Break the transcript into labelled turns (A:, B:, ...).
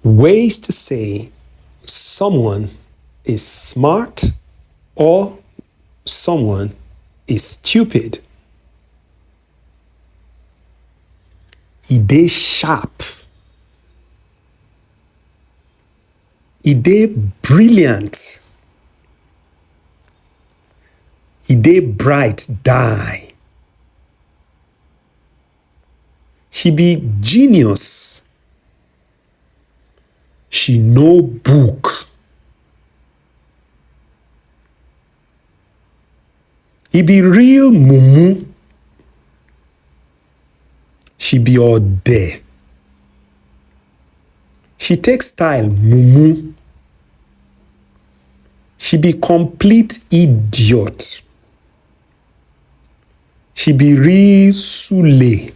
A: Ways to say someone is smart or someone is stupid. E dey sharp. E dey brilliant. E dey bright die. She be genius. She know book. E be real mumu. She be ode. She take style mumu. She be complete idiot. She be real sule.